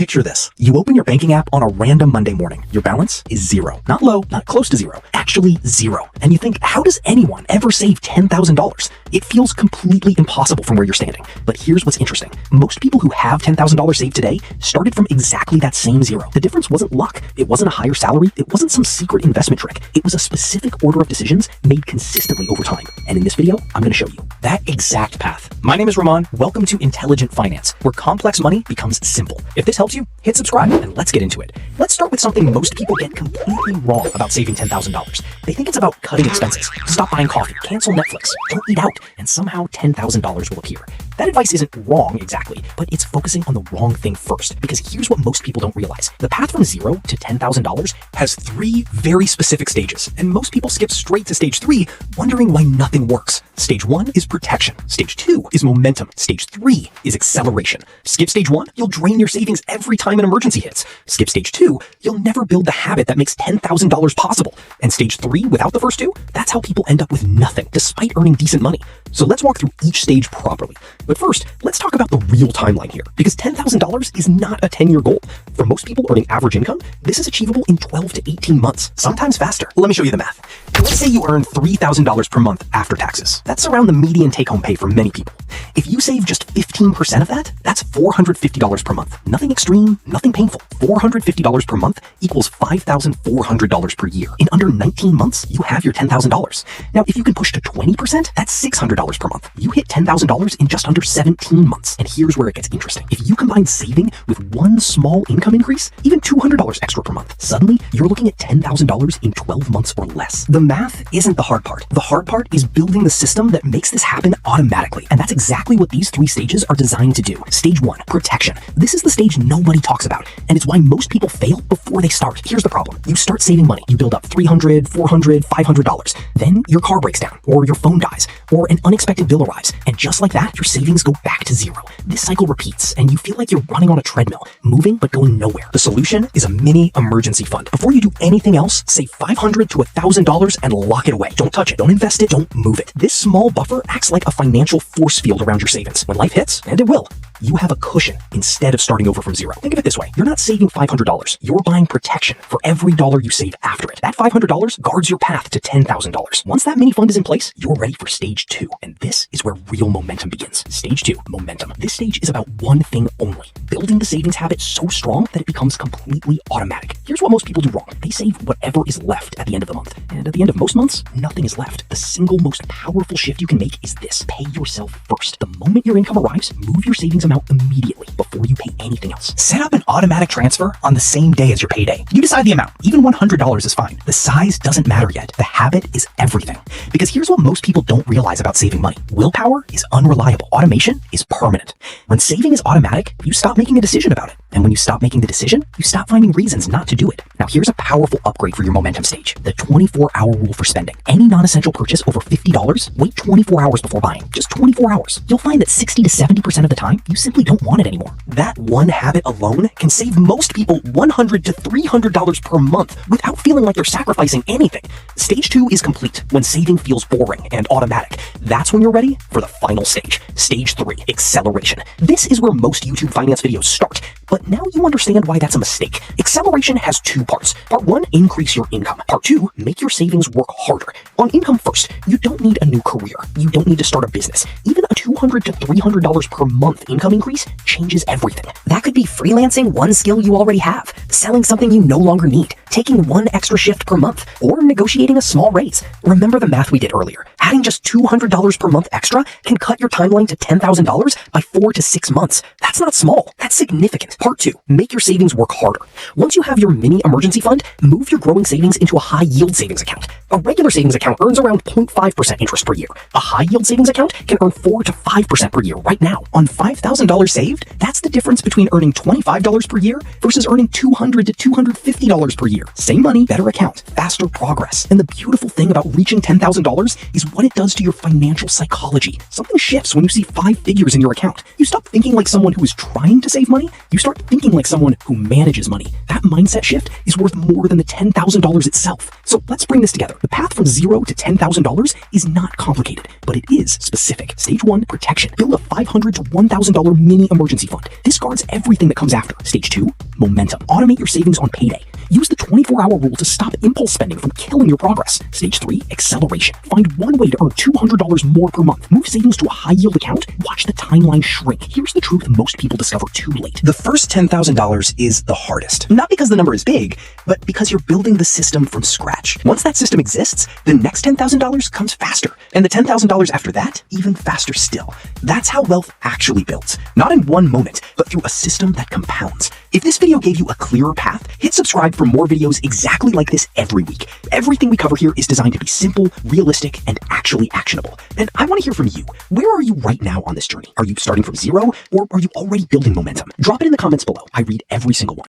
Picture this. You open your banking app on a random Monday morning. Your balance is zero. Not low, not close to zero. Actually zero. And you think, how does anyone ever save $10,000? It feels completely impossible from where you're standing. But here's what's interesting. Most people who have $10,000 saved today started from exactly that same zero. The difference wasn't luck. It wasn't a higher salary. It wasn't some secret investment trick. It was a specific order of decisions made consistently over time. And in this video, I'm going to show you that exact path. My name is Ramon. Welcome to Intelligent Finance, where complex money becomes simple. If this helps you, hit subscribe and let's get into it. Let's start with something most people get completely wrong about saving $10,000. They think it's about cutting expenses. Stop buying coffee, cancel Netflix, don't eat out, and somehow $10,000 will appear. That advice isn't wrong exactly, but it's focusing on the wrong thing first, because here's what most people don't realize. The path from zero to $10,000 has three very specific stages, and most people skip straight to stage 3, wondering why nothing works. Stage 1 is protection. Stage 2 is momentum. Stage 3 is acceleration. Skip stage 1, you'll drain your savings every time an emergency hits. Skip stage 2, you'll never build the habit that makes $10,000 possible. And stage 3, without the first two, that's how people end up with nothing, despite earning decent money. So let's walk through each stage properly. But first, let's talk about the real timeline here, because $10,000 is not a 10-year goal. For most people earning average income, this is achievable in 12 to 18 months, sometimes faster. Let me show you the math. Let's say you earn $3,000 per month after taxes. That's around the median take-home pay for many people. If you save just 15% of that, that's $450 per month. Nothing extreme, nothing painful. $450 per month equals $5,400 per year. In under 19 months, you have your $10,000. Now, if you can push to 20%, that's $600 per month. You hit $10,000 in just under 17 months. And here's where it gets interesting. If you combine saving with one small income increase, even $200 extra per month, suddenly you're looking at $10,000 in 12 months or less. The math isn't the hard part. The hard part is building the system that makes this happen automatically. And that's exactly what these 3 stages are designed to do. Stage 1, protection. This is the stage nobody talks about, and it's why most people fail before they start. Here's the problem. You start saving money. You build up $300, $400, $500. Then your car breaks down, or your phone dies, or an unexpected bill arrives. And just like that, your savings go back to zero. This cycle repeats, and you feel like you're running on a treadmill, moving but going nowhere. The solution is a mini emergency fund. Before you do anything else, save $500 to $1,000 and lock it away. Don't touch it. Don't invest it. Don't move it. This small buffer acts like a financial force field around your savings. When life hits, and it will, you have a cushion instead of starting over from zero. Think of it this way. You're not saving $500. You're buying protection for every dollar you save after it. That $500 guards your path to $10,000. Once that mini fund is in place, you're ready for stage 2. And this is where real momentum begins. Stage 2, momentum. This stage is about one thing only: building the savings habit so strong that it becomes completely automatic. Here's what most people do wrong. They save whatever is left at the end of the month. And at the end of most months, nothing is left. The single most powerful shift you can make is this: pay yourself first. The moment your income arrives, move your savings amount immediately before you pay anything else. Set up an automatic transfer on the same day as your payday. You decide the amount. Even $100 is fine. The size doesn't matter yet. The habit is everything. Because here's what most people don't realize about saving money. Willpower is unreliable. Automation is permanent. When saving is automatic, you stop making a decision about it. And when you stop making the decision, you stop finding reasons not to do it. Now here's a powerful upgrade for your momentum stage: the 24-hour rule for spending. Any non-essential purchase over $50, wait 24 hours before buying. Just 24 hours. You'll find that 60 to 70% of the time, you simply don't want it anymore. That one habit alone can save most people $100 to $300 per month without feeling like they're sacrificing anything. Stage 2 is complete when saving feels boring and automatic. That's when you're ready for the final stage. Stage 3, acceleration. This is where most YouTube finance videos start. But now you understand why that's a mistake. Acceleration has 2 parts. Part 1, increase your income. Part 2, make your savings work harder. On income first, you don't need a new career. You don't need to start a business. Even a $200 to $300 per month income increase changes everything. That could be freelancing one skill you already have, selling something you no longer need, taking one extra shift per month, or negotiating a small raise. Remember the math we did earlier. Adding just $200 per month extra can cut your timeline to $10,000 by 4 to 6 months. That's not small. That's significant. Part 2, make your savings work harder. Once you have your mini emergency fund, move your growing savings into a high yield savings account. A regular savings account earns around 0.5% interest per year. A high yield savings account can earn 4 to 5% per year right now. On $5,000 saved, that's the difference between earning $25 per year versus earning $200 to $250 per year. Same money, better account, faster progress. And the beautiful thing about reaching $10,000 is what it does to your financial psychology. Something shifts when you see 5 figures in your account. You stop thinking like someone who is trying to save money. You start thinking like someone who manages money. That mindset shift is worth more than the $10,000 itself. So let's bring this together. The path from $0 to $10,000 is not complicated, but it is specific. Stage 1, protection. Build a $500 to $1,000 mini emergency fund. This guards everything that comes after. Stage 2, momentum. Automate your savings on payday. Use the 24-hour rule to stop impulse spending from killing your progress. Stage 3, acceleration. Find one way to earn $200 more per month. Move savings to a high-yield account. Watch the timeline shrink. Here's the truth most people discover too late. The first $10,000 is the hardest. Not because the number is big, but because you're building the system from scratch. Once that system exists, the next $10,000 comes faster. And the $10,000 after that, even faster still. That's how wealth actually builds. Not in one moment, but through a system that compounds. If this video gave you a clearer path, hit subscribe for more videos exactly like this every week. Everything we cover here is designed to be simple, realistic, and actually actionable. And I want to hear from you. Where are you right now on this journey? Are you starting from 0, or are you already building momentum? Drop it in the comments below. I read every single one.